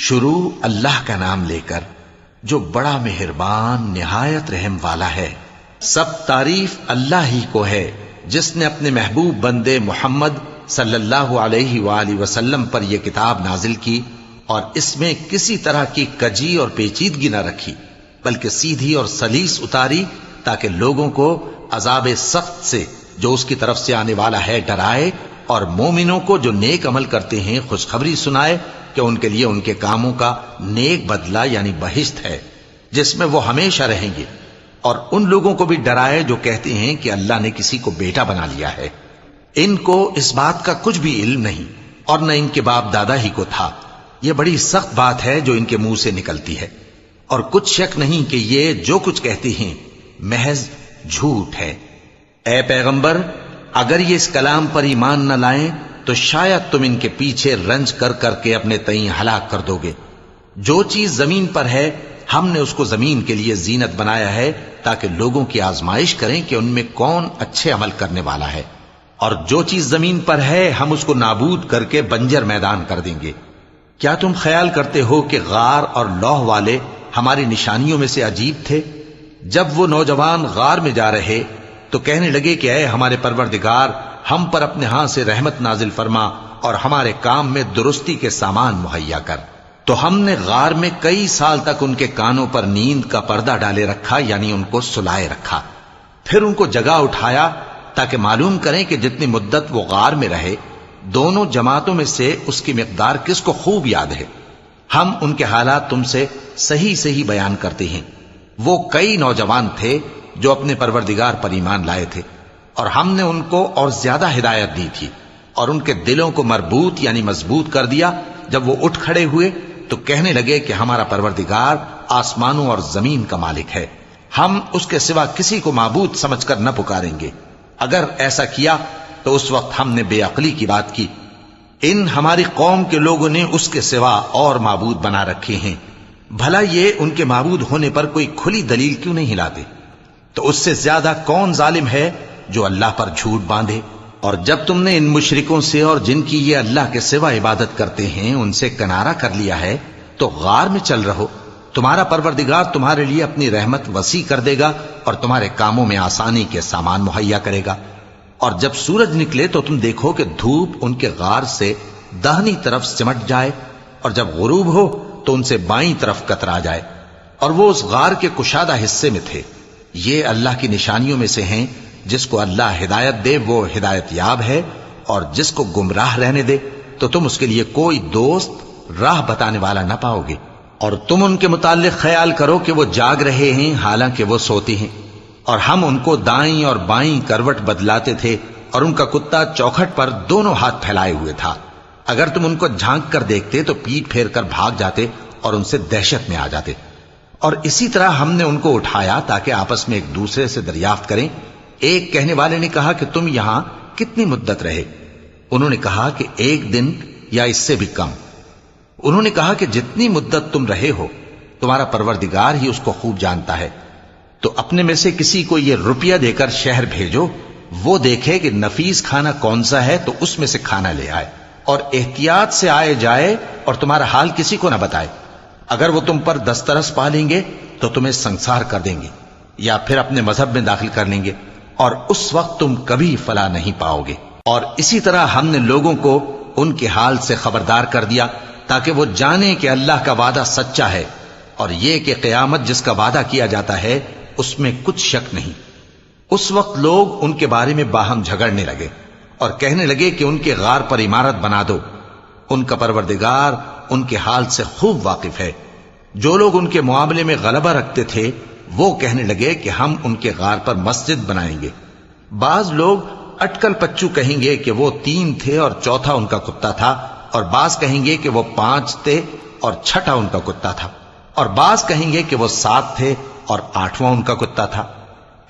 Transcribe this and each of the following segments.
شروع اللہ کا نام لے کر جو بڑا مہربان نہایت رحم والا ہے۔ سب تعریف اللہ ہی کو ہے جس نے اپنے محبوب بندے محمد صلی اللہ علیہ وآلہ وسلم پر یہ کتاب نازل کی اور اس میں کسی طرح کی کجی اور پیچیدگی نہ رکھی، بلکہ سیدھی اور سلیس اتاری تاکہ لوگوں کو عذاب سخت سے جو اس کی طرف سے آنے والا ہے ڈرائے، اور مومنوں کو جو نیک عمل کرتے ہیں خوشخبری سنائے کہ ان کے لیے ان کے کاموں کا نیک بدلہ یعنی بہشت ہے جس میں وہ ہمیشہ رہیں گے، اور ان لوگوں کو بھی ڈرائے جو کہتے ہیں کہ اللہ نے کسی کو بیٹا بنا لیا ہے۔ ان کو اس بات کا کچھ بھی علم نہیں اور نہ ان کے باپ دادا ہی کو تھا۔ یہ بڑی سخت بات ہے جو ان کے منہ سے نکلتی ہے، اور کچھ شک نہیں کہ یہ جو کچھ کہتے ہیں محض جھوٹ ہے۔ اے پیغمبر، اگر یہ اس کلام پر ایمان نہ لائیں تو شاید تم ان کے پیچھے رنج کر کر کے اپنے تئیں ہلاک کر دو گے۔ جو چیز زمین پر ہے ہم نے اس کو زمین کے لیے زینت بنایا ہے تاکہ لوگوں کی آزمائش کریں کہ ان میں کون اچھے عمل کرنے والا ہے، اور جو چیز زمین پر ہے ہم اس کو نابود کر کے بنجر میدان کر دیں گے۔ کیا تم خیال کرتے ہو کہ غار اور لوح والے ہماری نشانیوں میں سے عجیب تھے؟ جب وہ نوجوان غار میں جا رہے تو کہنے لگے کہ اے ہمارے پروردگار، ہم پر اپنے ہاں سے رحمت نازل فرما اور ہمارے کام میں درستی کے سامان مہیا کر۔ تو ہم نے غار میں کئی سال تک ان کے کانوں پر نیند کا پردہ ڈالے رکھا، یعنی ان کو سلائے رکھا، پھر ان کو جگا اٹھایا تاکہ معلوم کریں کہ جتنی مدت وہ غار میں رہے دونوں جماعتوں میں سے اس کی مقدار کس کو خوب یاد ہے۔ ہم ان کے حالات تم سے صحیح صحیح بیان کرتے ہیں۔ وہ کئی نوجوان تھے جو اپنے پروردگار پر ایمان لائے تھے، اور ہم نے ان کو اور زیادہ ہدایت دی تھی، اور ان کے دلوں کو مربوط یعنی مضبوط کر دیا۔ جب وہ اٹھ کھڑے ہوئے تو کہنے لگے کہ ہمارا پروردگار آسمانوں اور زمین کا مالک ہے، ہم اس کے سوا کسی کو معبود سمجھ کر نہ پکاریں گے۔ اگر ایسا کیا تو اس وقت ہم نے بے عقلی کی بات کی۔ ان ہماری قوم کے لوگوں نے اس کے سوا اور معبود بنا رکھے ہیں، بھلا یہ ان کے معبود ہونے پر کوئی کھلی دلیل کیوں نہیں لاتے؟ تو اس سے زیادہ کون ظالم ہے جو اللہ پر جھوٹ باندھے؟ اور جب تم نے ان مشرکوں سے اور جن کی یہ اللہ کے سوا عبادت کرتے ہیں ان سے کنارہ کر لیا ہے تو غار میں چل رہو، تمہارا پروردگار تمہارے لیے اپنی رحمت وسیع کر دے گا اور تمہارے کاموں میں آسانی کے سامان مہیا کرے گا۔ اور جب سورج نکلے تو تم دیکھو کہ دھوپ ان کے غار سے داہنی طرف سمٹ جائے، اور جب غروب ہو تو ان سے بائیں طرف کترا جائے، اور وہ اس غار کے کشادہ حصے میں تھے۔ یہ اللہ کی نشانیوں میں سے ہیں، جس کو اللہ ہدایت دے وہ ہدایت یاب ہے، اور جس کو گمراہ رہنے دے تو تم اس کے لیے کوئی دوست راہ بتانے والا نہ پاؤ گے۔ اور تم ان کے متعلق خیال کرو کہ وہ جاگ رہے ہیں حالانکہ وہ سوتے ہیں، اور ہم ان کو دائیں اور بائیں کروٹ بدلاتے تھے، اور ان کا کتا چوکھٹ پر دونوں ہاتھ پھیلائے ہوئے تھا۔ اگر تم ان کو جھانک کر دیکھتے تو پیٹ پھیر کر بھاگ جاتے اور ان سے دہشت میں آ جاتے۔ اور اسی طرح ہم نے ان کو اٹھایا تاکہ آپس میں ایک دوسرے سے دریافت کریں۔ ایک کہنے والے نے کہا کہ تم یہاں کتنی مدت رہے؟ انہوں نے کہا کہ 1 دن یا اس سے بھی کم۔ انہوں نے کہا کہ جتنی مدت تم رہے ہو تمہارا پروردگار ہی اس کو خوب جانتا ہے، تو اپنے میں سے کسی کو یہ روپیہ دے کر شہر بھیجو، وہ دیکھے کہ نفیس کھانا کون سا ہے تو اس میں سے کھانا لے آئے، اور احتیاط سے آئے جائے اور تمہارا حال کسی کو نہ بتائے۔ اگر وہ تم پر دسترس پا لیں گے تو تمہیں سنسار کر دیں گے یا پھر اپنے مذہب میں داخل کر لیں گے، اور اس وقت تم کبھی فلاح نہیں پاؤ گے۔ اور اسی طرح ہم نے لوگوں کو ان کے حال سے خبردار کر دیا تاکہ وہ جانیں کہ اللہ کا وعدہ سچا ہے، اور یہ کہ قیامت جس کا وعدہ کیا جاتا ہے اس میں کچھ شک نہیں۔ اس وقت لوگ ان کے بارے میں باہم جھگڑنے لگے اور کہنے لگے کہ ان کے غار پر عمارت بنا دو۔ ان کا پروردگار ان کے حال سے خوب واقف ہے۔ جو لوگ ان کے معاملے میں غلبہ رکھتے تھے وہ کہنے لگے کہ ہم ان کے غار پر مسجد بنائیں گے۔ بعض لوگ اٹکل پچو کہیں گے کہ وہ 3 تھے اور چوتھا ان کا کتا تھا، اور بعض کہیں گے کہ وہ 5 تھے اور چھٹا ان کا کتا تھا، اور بعض کہیں گے کہ وہ 7 تھے اور 8واں ان کا کتا تھا۔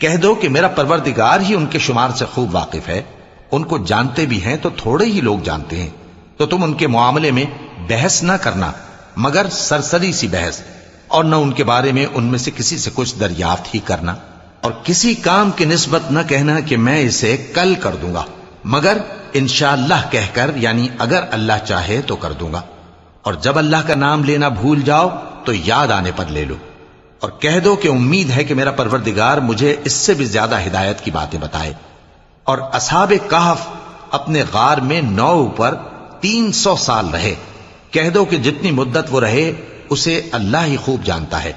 کہہ دو کہ میرا پروردگار ہی ان کے شمار سے خوب واقف ہے، ان کو جانتے بھی ہیں تو تھوڑے ہی لوگ جانتے ہیں۔ تو تم ان کے معاملے میں بحث نہ کرنا مگر سرسری سی بحث، اور نہ ان کے بارے میں ان میں سے کسی سے کچھ دریافت ہی کرنا، اور کسی کام کی نسبت نہ کہنا کہ میں اسے کل کر دوں گا، مگر انشاءاللہ کہہ کر، یعنی اگر اللہ چاہے تو کر دوں گا۔ اور جب اللہ کا نام لینا بھول جاؤ تو یاد آنے پر لے لو، اور کہہ دو کہ امید ہے کہ میرا پروردگار مجھے اس سے بھی زیادہ ہدایت کی باتیں بتائے۔ اور اصحاب کہف اپنے غار میں 9 اوپر 300 سال رہے۔ کہہ دو کہ جتنی مدت وہ رہے اسے اللہ ہی خوب جانتا ہے،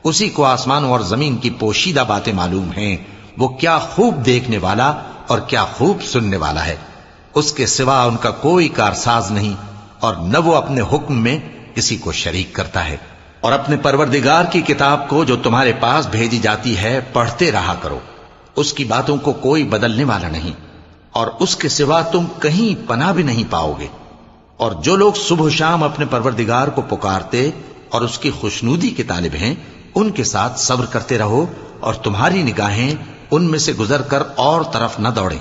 اسی کو آسمانوں اور زمین کی پوشیدہ باتیں معلوم ہیں، وہ کیا خوب دیکھنے والا اور کیا خوب سننے والا ہے۔ اس کے سوا ان کا کوئی کارساز نہیں، اور نہ وہ اپنے حکم میں کسی کو شریک کرتا ہے۔ اور اپنے پروردگار کی کتاب کو جو تمہارے پاس بھیجی جاتی ہے پڑھتے رہا کرو، اس کی باتوں کو کوئی بدلنے والا نہیں، اور اس کے سوا تم کہیں پناہ بھی نہیں پاؤ گے۔ اور جو لوگ صبح و شام اپنے پروردگار کو پکارتے اور اس کی خوشنودی کے طالب ہیں، ان کے ساتھ صبر کرتے رہو، اور تمہاری نگاہیں ان میں سے گزر کر اور طرف نہ دوڑیں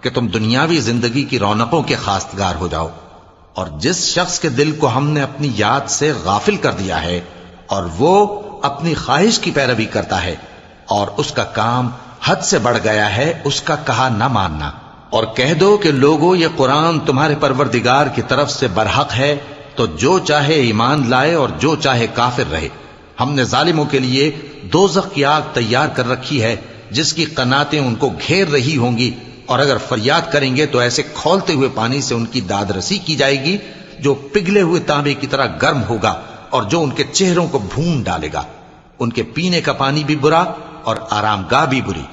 کہ تم دنیاوی زندگی کی رونقوں کے خواستگار ہو جاؤ۔ اور جس شخص کے دل کو ہم نے اپنی یاد سے غافل کر دیا ہے اور وہ اپنی خواہش کی پیروی کرتا ہے اور اس کا کام حد سے بڑھ گیا ہے، اس کا کہا نہ ماننا۔ اور کہہ دو کہ لوگو یہ قرآن تمہارے پروردگار کی طرف سے برحق ہے، تو جو چاہے ایمان لائے اور جو چاہے کافر رہے۔ ہم نے ظالموں کے لیے دوزخ کی آگ تیار کر رکھی ہے جس کی قناتیں ان کو گھیر رہی ہوں گی، اور اگر فریاد کریں گے تو ایسے کھولتے ہوئے پانی سے ان کی داد رسی کی جائے گی جو پگھلے ہوئے تانبے کی طرح گرم ہوگا، اور جو ان کے چہروں کو بھون ڈالے گا۔ ان کے پینے کا پانی بھی برا اور آرام گاہ بھی بری۔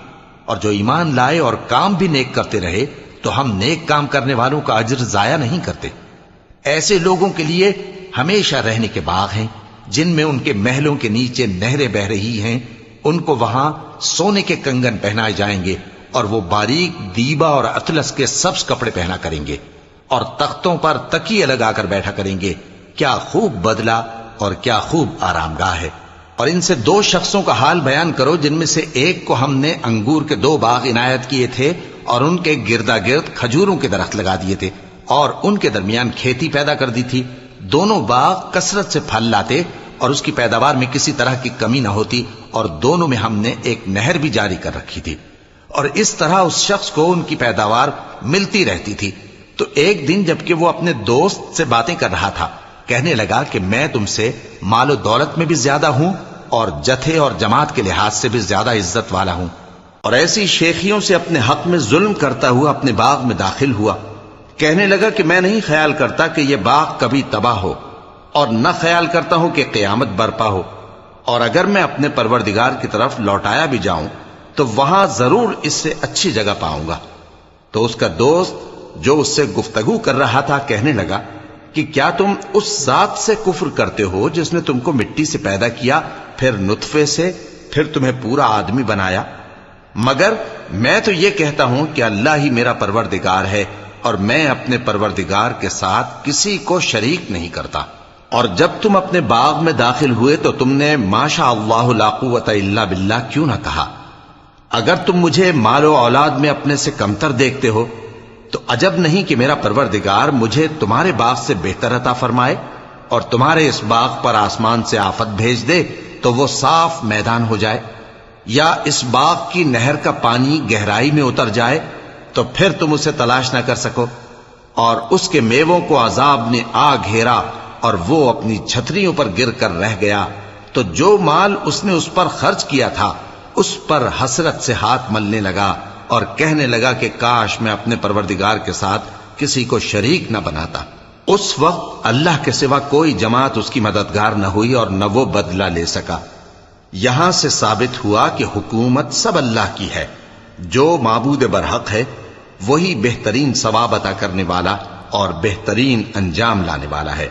اور جو ایمان لائے اور کام بھی نیک کرتے رہے تو ہم نیک کام کرنے والوں کا اجر ضائع نہیں کرتے۔ ایسے لوگوں کے لیے ہمیشہ رہنے کے باغ ہیں جن میں ان کے محلوں کے نیچے نہریں بہ رہی ہیں، ان کو وہاں سونے کے کنگن پہنائے جائیں گے، اور وہ باریک دیبا اور اطلس کے سبز کپڑے پہنا کریں گے، اور تختوں پر تکیے لگا کر بیٹھا کریں گے۔ کیا خوب بدلہ اور کیا خوب آرام گاہ ہے۔ اور ان سے 2 شخصوں کا حال بیان کرو جن میں سے ایک کو ہم نے انگور کے 2 باغ عنایت کیے تھے اور ان کے گردا گرد کھجوروں کے درخت لگا دیے تھے، اور ان کے درمیان کھیتی پیدا کر دی تھی۔ دونوں باغ کثرت سے پھل لاتے اور اس کی پیداوار میں کسی طرح کی کمی نہ ہوتی، اور دونوں میں ہم نے ایک نہر بھی جاری کر رکھی تھی، اور اس طرح اس شخص کو ان کی پیداوار ملتی رہتی تھی۔ تو ایک دن جبکہ وہ اپنے دوست سے باتیں کر رہا تھا، کہنے لگا کہ میں تم سے مال و دولت میں بھی زیادہ ہوں اور جتھے اور جماعت کے لحاظ سے بھی زیادہ عزت والا ہوں، اور ایسی شیخیوں سے اپنے حق میں ظلم کرتا ہوا اپنے باغ میں داخل ہوا۔ کہنے لگا کہ میں نہیں خیال کرتا کہ یہ باغ کبھی تباہ ہو، اور نہ خیال کرتا ہوں کہ قیامت برپا ہو، اور اگر میں اپنے پروردگار کی طرف لوٹایا بھی جاؤں تو وہاں ضرور اس سے اچھی جگہ پاؤں گا۔ تو اس کا دوست جو اس سے گفتگو کر رہا تھا کہنے لگا کہ کیا تم اس ذات سے کفر کرتے ہو جس نے تم کو مٹی سے پیدا کیا، پھر نطفے سے، پھر تمہیں پورا آدمی بنایا؟ مگر میں تو یہ کہتا ہوں کہ اللہ ہی میرا پروردگار ہے، اور میں اپنے پروردگار کے ساتھ کسی کو شریک نہیں کرتا۔ اور جب تم اپنے باغ میں داخل ہوئے تو تم نے ما شاء اللہ لا قوت الا باللہ کیوں نہ کہا؟ اگر تم مجھے مال و اولاد میں اپنے سے کمتر دیکھتے ہو تو عجب نہیں کہ میرا پروردگار مجھے تمہارے باغ سے بہتر عطا فرمائے، اور تمہارے اس باغ پر آسمان سے آفت بھیج دے تو وہ صاف میدان ہو جائے، یا اس باغ کی نہر کا پانی گہرائی میں اتر جائے تو پھر تم اسے تلاش نہ کر سکو، اور اس کے میووں کو عذاب نے آ گھیرا اور وہ اپنی چھتریوں پر گر کر رہ گیا، تو جو مال اس نے اس پر خرچ کیا تھا اس پر حسرت سے ہاتھ ملنے لگا اور کہنے لگا کہ کاش میں اپنے پروردگار کے ساتھ کسی کو شریک نہ بناتا۔ اس وقت اللہ کے سوا کوئی جماعت اس کی مددگار نہ ہوئی اور نہ وہ بدلہ لے سکا۔ یہاں سے ثابت ہوا کہ حکومت سب اللہ کی ہے، جو معبود برحق ہے وہی بہترین ثواب عطا کرنے والا اور بہترین انجام لانے والا ہے۔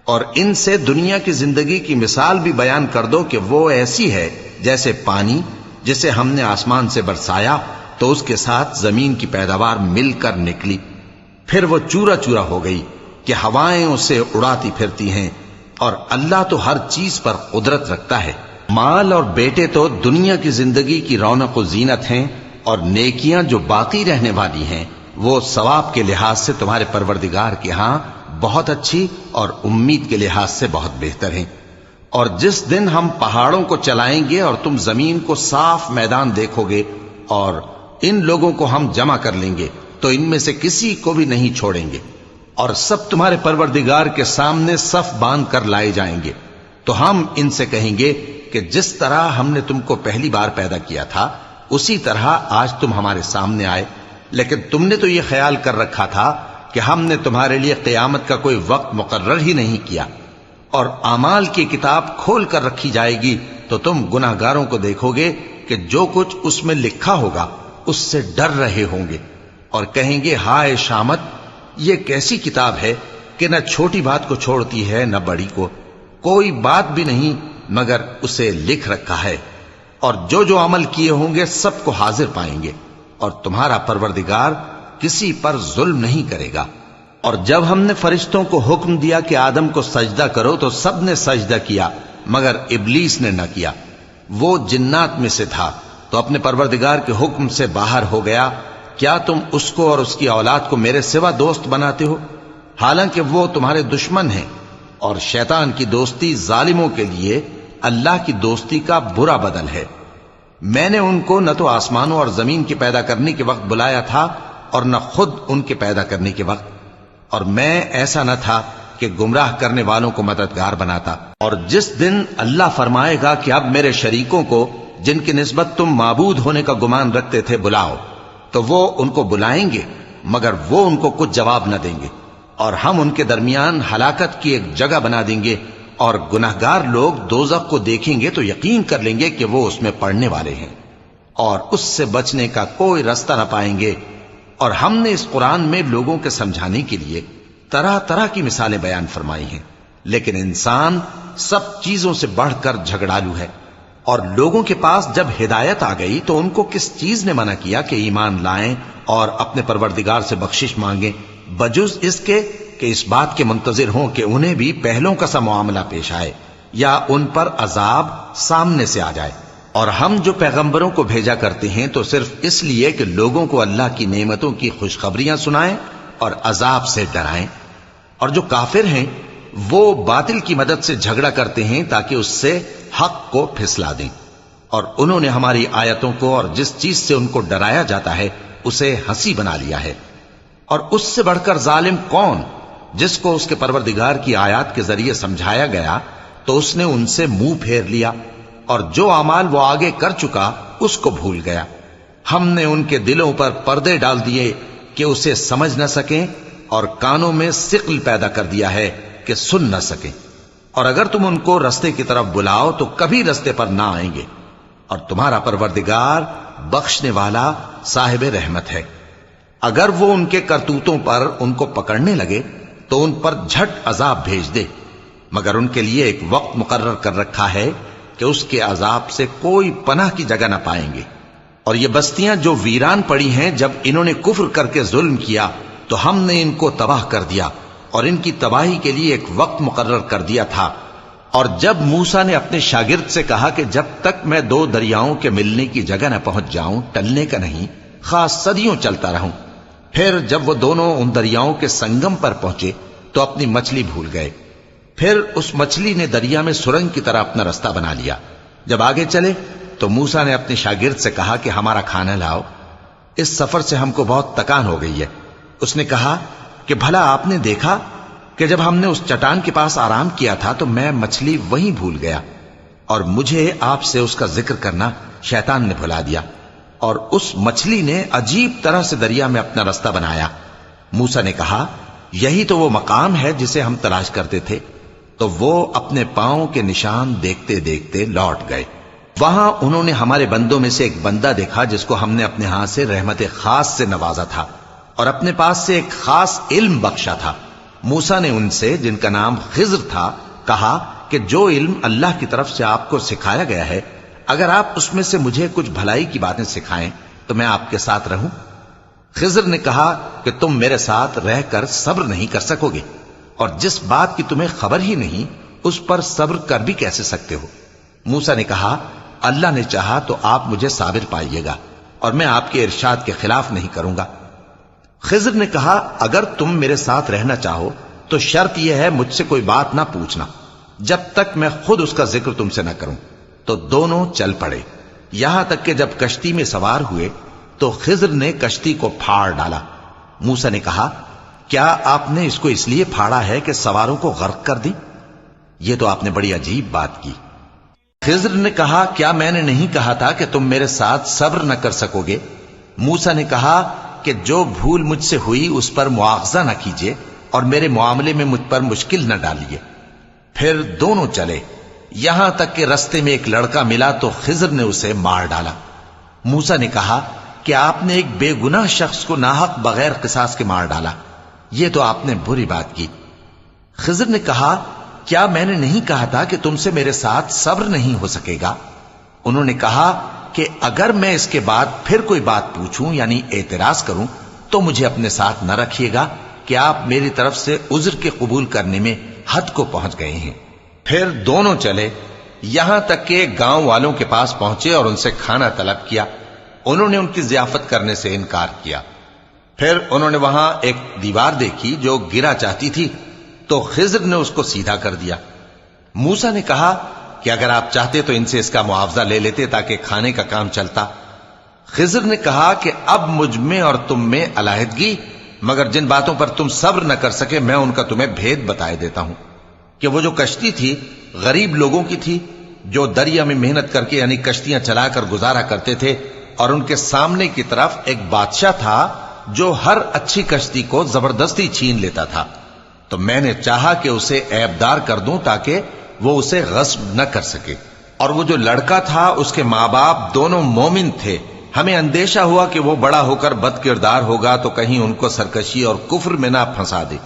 اور ان سے دنیا کی زندگی کی مثال بھی بیان کر دو کہ وہ ایسی ہے جیسے پانی جسے ہم نے آسمان سے برسایا تو اس کے ساتھ زمین کی پیداوار مل کر نکلی، پھر وہ چورا چورا ہو گئی کہ ہوائیں اسے اڑاتی پھرتی ہیں، اور اللہ تو ہر چیز پر قدرت رکھتا ہے۔ مال اور بیٹے تو دنیا کی زندگی کی رونق و زینت ہیں، اور نیکیاں جو باقی رہنے والی ہیں وہ ثواب کے لحاظ سے تمہارے پروردگار کے ہاں بہت اچھی اور امید کے لحاظ سے بہت بہتر ہیں۔ اور جس دن ہم پہاڑوں کو چلائیں گے اور تم زمین کو صاف میدان دیکھو گے، اور ان لوگوں کو ہم جمع کر لیں گے تو ان میں سے کسی کو بھی نہیں چھوڑیں گے، اور سب تمہارے پروردگار کے سامنے صف باندھ کر لائے جائیں گے، تو ہم ان سے کہیں گے کہ جس طرح ہم نے تم کو پہلی بار پیدا کیا تھا اسی طرح آج تم ہمارے سامنے آئے، لیکن تم نے تو یہ خیال کر رکھا تھا کہ ہم نے تمہارے لیے قیامت کا کوئی وقت مقرر ہی نہیں کیا، اور اعمال کی کتاب کھول کر رکھی جائے گی تو تم گناہگاروں کو دیکھو گے کہ جو کچھ اس میں لکھا ہوگا اس سے ڈر رہے ہوں گے، اور کہیں گے ہائے شامت، یہ کیسی کتاب ہے کہ نہ چھوٹی بات کو چھوڑتی ہے نہ بڑی کو، کوئی بات بھی نہیں مگر اسے لکھ رکھا ہے، اور جو جو عمل کیے ہوں گے سب کو حاضر پائیں گے، اور تمہارا پروردگار کسی پر ظلم نہیں کرے گا۔ اور جب ہم نے فرشتوں کو حکم دیا کہ آدم کو سجدہ کرو تو سب نے سجدہ کیا مگر ابلیس نے نہ کیا، وہ جنات میں سے تھا تو اپنے پروردگار کے حکم سے باہر ہو گیا۔ کیا تم اس کو اور اس کی اولاد کو میرے سوا دوست بناتے ہو، حالانکہ وہ تمہارے دشمن ہیں، اور شیطان کی دوستی ظالموں کے لیے اللہ کی دوستی کا برا بدل ہے۔ میں نے ان کو نہ تو آسمانوں اور زمین کے پیدا کرنے کے وقت بلایا تھا اور نہ خود ان کے پیدا کرنے کے وقت، اور میں ایسا نہ تھا کہ گمراہ کرنے والوں کو مددگار بناتا۔ اور جس دن اللہ فرمائے گا کہ اب میرے شریکوں کو جن کی نسبت تم معبود ہونے کا گمان رکھتے تھے بلاؤ، تو وہ ان کو بلائیں گے مگر وہ ان کو کچھ جواب نہ دیں گے، اور ہم ان کے درمیان ہلاکت کی ایک جگہ بنا دیں گے، اور گناہگار لوگ دوزخ کو دیکھیں گے تو یقین کر لیں گے کہ وہ اس میں پڑنے والے ہیں، اور اس سے بچنے کا کوئی راستہ نہ پائیں گے۔ اور ہم نے اس قرآن میں لوگوں کے سمجھانے کے لیے طرح طرح کی مثالیں بیان فرمائی ہیں، لیکن انسان سب چیزوں سے بڑھ کر جھگڑالو ہے۔ اور لوگوں کے پاس جب ہدایت آ گئی تو ان کو کس چیز نے منع کیا کہ ایمان لائیں اور اپنے پروردگار سے بخشش مانگیں، بجز اس کے کہ اس بات کے منتظر ہوں کہ انہیں بھی پہلوں کا سا معاملہ پیش آئے یا ان پر عذاب سامنے سے آ جائے۔ اور ہم جو پیغمبروں کو بھیجا کرتے ہیں تو صرف اس لیے کہ لوگوں کو اللہ کی نعمتوں کی خوشخبریاں سنائیں اور عذاب سے ڈرائیں، اور جو کافر ہیں وہ باطل کی مدد سے جھگڑا کرتے ہیں تاکہ اس سے حق کو پھسلا دیں، اور انہوں نے ہماری آیتوں کو اور جس چیز سے ان کو ڈرایا جاتا ہے اسے ہنسی بنا لیا ہے۔ اور اس سے بڑھ کر ظالم کون، جس کو اس کے پروردگار کی آیات کے ذریعے سمجھایا گیا تو اس نے ان سے منہ پھیر لیا، اور جو اعمال وہ آگے کر چکا اس کو بھول گیا۔ ہم نے ان کے دلوں پر پردے ڈال دیے کہ اسے سمجھ نہ سکیں، اور کانوں میں ثقل پیدا کر دیا ہے کہ سن نہ سکیں، اور اگر تم ان کو رستے کی طرف بلاؤ تو کبھی رستے پر نہ آئیں گے، اور تمہارا پروردگار بخشنے والا صاحب رحمت ہے۔ اگر وہ ان کے کرتوتوں پر ان کو پکڑنے لگے تو ان پر جھٹ عذاب بھیج دے، مگر ان کے لیے ایک وقت مقرر کر رکھا ہے کہ اس کے عذاب سے کوئی پناہ کی جگہ نہ پائیں گے۔ اور یہ بستیاں جو ویران پڑی ہیں، جب انہوں نے کفر کر کے ظلم کیا تو ہم نے ان کو تباہ کر دیا، اور ان کی تباہی کے لیے ایک وقت مقرر کر دیا تھا۔ اور جب موسیٰ نے اپنے شاگرد سے کہا کہ جب تک میں دو دریاؤں کے ملنے کی جگہ نہ پہنچ جاؤں ٹلنے کا نہیں، خاص صدیوں چلتا رہوں، پھر جب وہ دونوں ان دریاؤں کے سنگم پر پہنچے تو اپنی مچھلی بھول گئے، پھر اس مچھلی نے دریا میں سرنگ کی طرح اپنا رستہ بنا لیا۔ جب آگے چلے تو موسیٰ نے اپنے شاگرد سے کہا کہ ہمارا کھانا لاؤ، اس سفر سے ہم کو بہت تکان ہو گئی ہے۔ اس نے کہا کہ بھلا آپ نے دیکھا کہ جب ہم نے اس چٹان کے پاس آرام کیا تھا تو میں مچھلی وہیں بھول گیا، اور مجھے آپ سے اس کا ذکر کرنا شیطان نے بھلا دیا، اور اس مچھلی نے عجیب طرح سے دریا میں اپنا رستہ بنایا۔ موسیٰ نے کہا یہی تو وہ مقام ہے جسے ہم تلاش کرتے تھے، تو وہ اپنے پاؤں کے نشان دیکھتے دیکھتے لوٹ گئے۔ وہاں انہوں نے ہمارے بندوں میں سے ایک بندہ دیکھا جس کو ہم نے اپنے ہاتھ سے رحمت خاص سے نوازا تھا اور اپنے پاس سے ایک خاص علم بخشا تھا۔ موسیٰ نے ان سے جن کا نام خضر تھا کہا کہ جو علم اللہ کی طرف سے آپ کو سکھایا گیا ہے، اگر آپ اس میں سے مجھے کچھ بھلائی کی باتیں سکھائیں تو میں آپ کے ساتھ رہوں۔ خضر نے کہا کہ تم میرے ساتھ رہ کر صبر نہیں کر سکو گے، اور جس بات کی تمہیں خبر ہی نہیں اس پر صبر کر بھی کیسے سکتے ہو؟ موسیٰ نے کہا اللہ نے چاہا تو آپ مجھے صابر پائیے گا، اور میں آپ کے ارشاد کے خلاف نہیں کروں گا۔ خضر نے کہا اگر تم میرے ساتھ رہنا چاہو تو شرط یہ ہے مجھ سے کوئی بات نہ پوچھنا جب تک میں خود اس کا ذکر تم سے نہ کروں۔ تو دونوں چل پڑے، یہاں تک کہ جب کشتی میں سوار ہوئے تو خضر نے کشتی کو پھاڑ ڈالا۔ موسیٰ نے کہا کیا آپ نے اس کو اس لیے پھاڑا ہے کہ سواروں کو غرق کر دی؟ یہ تو آپ نے بڑی عجیب بات کی۔ خضر نے کہا کیا میں نے نہیں کہا تھا کہ تم میرے ساتھ صبر نہ کر سکو گے؟ موسیٰ نے کہا کہ جو بھول مجھ سے ہوئی اس پر مواخذہ نہ کیجیے اور میرے معاملے میں مجھ پر مشکل نہ ڈالیے۔ پھر دونوں چلے، یہاں تک کہ رستے میں ایک لڑکا ملا تو خضر نے اسے مار ڈالا۔ موسیٰ نے کہا کہ آپ نے ایک بے گناہ شخص کو ناحق بغیر قصاص کے مار ڈالا، یہ تو آپ نے بری بات کی۔ خضر نے کہا کیا میں نے نہیں کہا تھا کہ تم سے میرے ساتھ صبر نہیں ہو سکے گا؟ انہوں نے کہا کہ اگر میں اس کے بعد پھر کوئی بات پوچھوں یعنی اعتراض کروں تو مجھے اپنے ساتھ نہ رکھیے گا کہ آپ میری طرف سے عذر کے قبول کرنے میں حد کو پہنچ گئے ہیں۔ پھر دونوں چلے، یہاں تک کہ گاؤں والوں کے پاس پہنچے اور ان سے کھانا طلب کیا۔ انہوں نے ان کی ضیافت کرنے سے انکار کیا۔ پھر انہوں نے وہاں ایک دیوار دیکھی جو گرا چاہتی تھی تو خضر نے اس کو سیدھا کر دیا۔ موسیٰ نے کہا کہ اگر آپ چاہتے تو ان سے اس کا معاوضہ لے لیتے تاکہ کھانے کا کام چلتا۔ خضر نے کہا کہ اب مجھ میں اور تم میں علیحدگی، مگر جن باتوں پر تم صبر نہ کر سکے میں ان کا تمہیں بھید بتائے دیتا ہوں کہ وہ جو کشتی تھی غریب لوگوں کی تھی جو دریا میں محنت کر کے یعنی کشتیاں چلا کر گزارا کرتے تھے، اور ان کے سامنے کی طرف ایک بادشاہ تھا جو ہر اچھی کشتی کو زبردستی چھین لیتا تھا، تو میں نے چاہا کہ اسے عیبدار کر دوں تاکہ وہ اسے غصب نہ کر سکے۔ اور وہ جو لڑکا تھا اس کے ماں باپ دونوں مومن تھے، ہمیں اندیشہ ہوا کہ وہ بڑا ہو کر بد کردار ہوگا تو کہیں ان کو سرکشی اور کفر میں نہ پھنسا دے،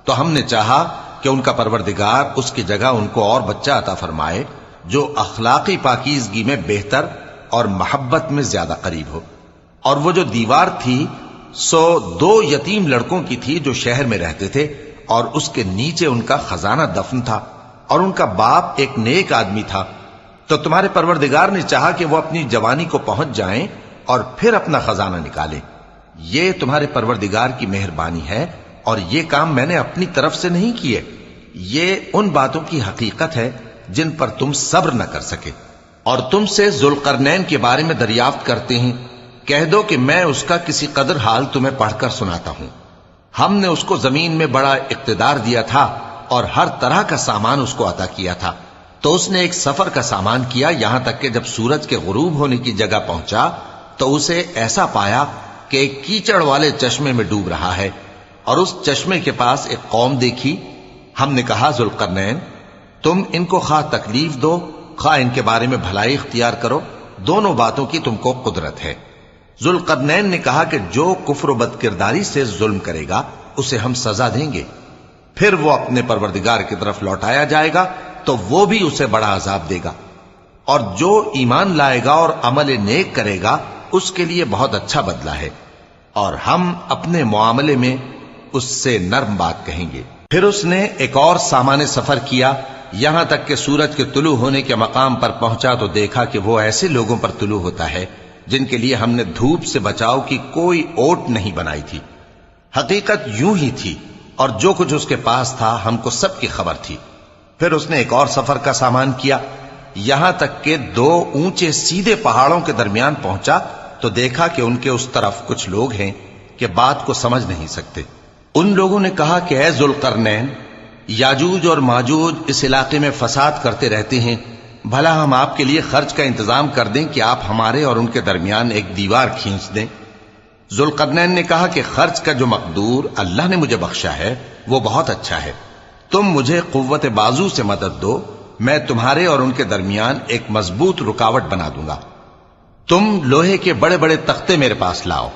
تو ہم نے چاہا کہ ان کا پروردگار اس کی جگہ ان کو اور بچہ عطا فرمائے جو اخلاقی پاکیزگی میں بہتر اور محبت میں زیادہ قریب ہو۔ اور وہ جو دیوار تھی سو 2 یتیم لڑکوں کی تھی جو شہر میں رہتے تھے، اور اس کے نیچے ان کا خزانہ دفن تھا، اور ان کا باپ ایک نیک آدمی تھا۔ تو تمہارے پروردگار نے چاہا کہ وہ اپنی جوانی کو پہنچ جائیں اور پھر اپنا خزانہ نکالیں۔ یہ تمہارے پروردگار کی مہربانی ہے، اور یہ کام میں نے اپنی طرف سے نہیں کیے، یہ ان باتوں کی حقیقت ہے جن پر تم صبر نہ کر سکے۔ اور تم سے ذوالقرنین کے بارے میں دریافت کرتے ہیں، کہہ دو کہ میں اس کا کسی قدر حال تمہیں پڑھ کر سناتا ہوں۔ ہم نے اس کو زمین میں بڑا اقتدار دیا تھا اور ہر طرح کا سامان اس کو عطا کیا تھا، تو اس نے ایک سفر کا سامان کیا، یہاں تک کہ جب سورج کے غروب ہونے کی جگہ پہنچا تو اسے ایسا پایا کہ ایک کیچڑ والے چشمے میں ڈوب رہا ہے، اور اس چشمے کے پاس ایک قوم دیکھی۔ ہم نے کہا ذوالقرنین تم ان کو خواہ تکلیف دو خواہ ان کے بارے میں بھلائی اختیار کرو، دونوں باتوں کی تم کو قدرت ہے۔ ذوالقرنین نے کہا کہ جو کفر و بد کرداری سے ظلم کرے گا اسے ہم سزا دیں گے، پھر وہ اپنے پروردگار کی طرف لوٹایا جائے گا تو وہ بھی اسے بڑا عذاب دے گا، اور جو ایمان لائے گا اور عمل نیک کرے گا اس کے لیے بہت اچھا بدلہ ہے، اور ہم اپنے معاملے میں اس سے نرم بات کہیں گے۔ پھر اس نے ایک اور سامان سفر کیا، یہاں تک کہ سورج کے طلوع ہونے کے مقام پر پہنچا تو دیکھا کہ وہ ایسے لوگوں پر طلوع ہوتا ہے جن کے لیے ہم نے دھوپ سے بچاؤ کی کوئی اوٹ نہیں بنائی تھی۔ حقیقت یوں ہی تھی، اور جو کچھ اس کے پاس تھا ہم کو سب کی خبر تھی۔ پھر اس نے ایک اور سفر کا سامان کیا، یہاں تک کہ 2 اونچے سیدھے پہاڑوں کے درمیان پہنچا تو دیکھا کہ ان کے اس طرف کچھ لوگ ہیں کہ بات کو سمجھ نہیں سکتے۔ ان لوگوں نے کہا کہ اے ذوالقرنین، یاجوج اور ماجوج اس علاقے میں فساد کرتے رہتے ہیں، بھلا ہم آپ کے لیے خرچ کا انتظام کر دیں کہ آپ ہمارے اور ان کے درمیان ایک دیوار کھینچ دیں۔ ذوالقرنین نے کہا کہ خرچ کا جو مقدور اللہ نے مجھے بخشا ہے وہ بہت اچھا ہے، تم مجھے قوت بازو سے مدد دو، میں تمہارے اور ان کے درمیان ایک مضبوط رکاوٹ بنا دوں گا۔ تم لوہے کے بڑے بڑے تختے میرے پاس لاؤ۔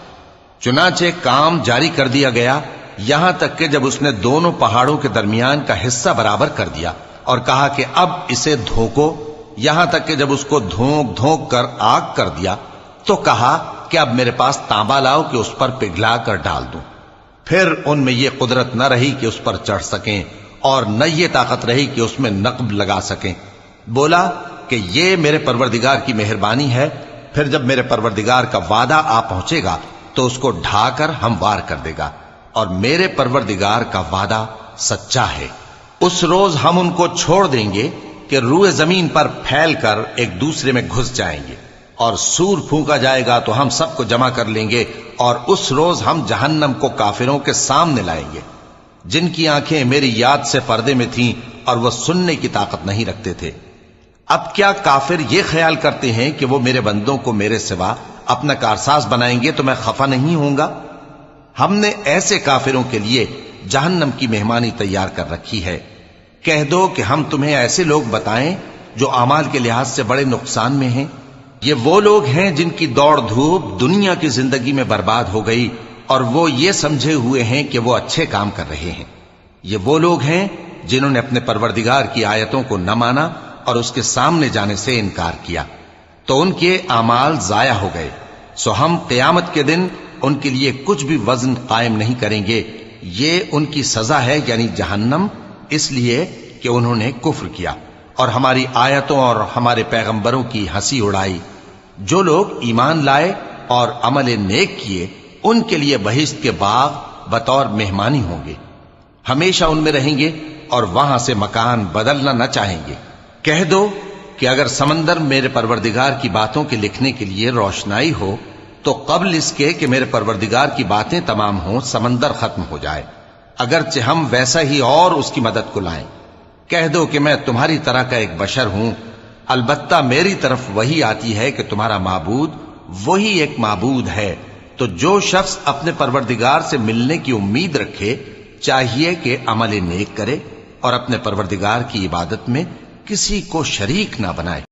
چنانچہ کام جاری کر دیا گیا، یہاں تک کہ جب اس نے دونوں پہاڑوں کے درمیان کا حصہ برابر کر دیا اور کہا کہ اب اسے دھوکو، یہاں تک کہ جب اس کو دھونک دھونک کر آگ کر دیا تو کہا کہ اب میرے پاس تانبا لاؤ کہ اس پر پگھلا کر ڈال دوں۔ پھر ان میں یہ قدرت نہ رہی کہ اس پر چڑھ سکیں، اور نہ یہ طاقت رہی کہ اس میں نقب لگا سکیں۔ بولا کہ یہ میرے پروردگار کی مہربانی ہے، پھر جب میرے پروردگار کا وعدہ آ پہنچے گا تو اس کو ڈھا کر ہموار کر دے گا، اور میرے پروردگار کا وعدہ سچا ہے۔ اس روز ہم ان کو چھوڑ دیں گے کہ روئے زمین پر پھیل کر ایک دوسرے میں گھس جائیں گے، اور سور پھونکا جائے گا تو ہم سب کو جمع کر لیں گے، اور اس روز ہم جہنم کو کافروں کے سامنے لائیں گے، جن کی آنکھیں میری یاد سے پردے میں تھیں اور وہ سننے کی طاقت نہیں رکھتے تھے۔ اب کیا کافر یہ خیال کرتے ہیں کہ وہ میرے بندوں کو میرے سوا اپنا کارساز بنائیں گے تو میں خفا نہیں ہوں گا؟ ہم نے ایسے کافروں کے لیے جہنم کی مہمانی تیار کر رکھی ہے۔ کہہ دو کہ ہم تمہیں ایسے لوگ بتائیں جو اعمال کے لحاظ سے بڑے نقصان میں ہیں۔ یہ وہ لوگ ہیں جن کی دوڑ دھوپ دنیا کی زندگی میں برباد ہو گئی، اور وہ یہ سمجھے ہوئے ہیں کہ وہ اچھے کام کر رہے ہیں۔ یہ وہ لوگ ہیں جنہوں نے اپنے پروردگار کی آیتوں کو نہ مانا اور اس کے سامنے جانے سے انکار کیا، تو ان کے اعمال ضائع ہو گئے۔ سو ہم قیامت کے دن ان کے لیے کچھ بھی وزن قائم نہیں کریں گے۔ یہ ان کی سزا ہے، یعنی جہنم، اس لیے کہ انہوں نے کفر کیا اور ہماری آیتوں اور ہمارے پیغمبروں کی ہنسی اڑائی۔ جو لوگ ایمان لائے اور عمل نیک کیے، ان کے لیے بہشت کے باغ بطور مہمانی ہوں گے، ہمیشہ ان میں رہیں گے اور وہاں سے مکان بدلنا نہ چاہیں گے۔ کہہ دو کہ اگر سمندر میرے پروردگار کی باتوں کے لکھنے کے لیے روشنائی ہو تو قبل اس کے کہ میرے پروردگار کی باتیں تمام ہوں سمندر ختم ہو جائے، اگرچہ ہم ویسا ہی اور اس کی مدد کو لائیں۔ کہہ دو کہ میں تمہاری طرح کا ایک بشر ہوں، البتہ میری طرف وہی آتی ہے کہ تمہارا معبود وہی ایک معبود ہے۔ تو جو شخص اپنے پروردگار سے ملنے کی امید رکھے چاہیے کہ عمل نیک کرے اور اپنے پروردگار کی عبادت میں کسی کو شریک نہ بنائے۔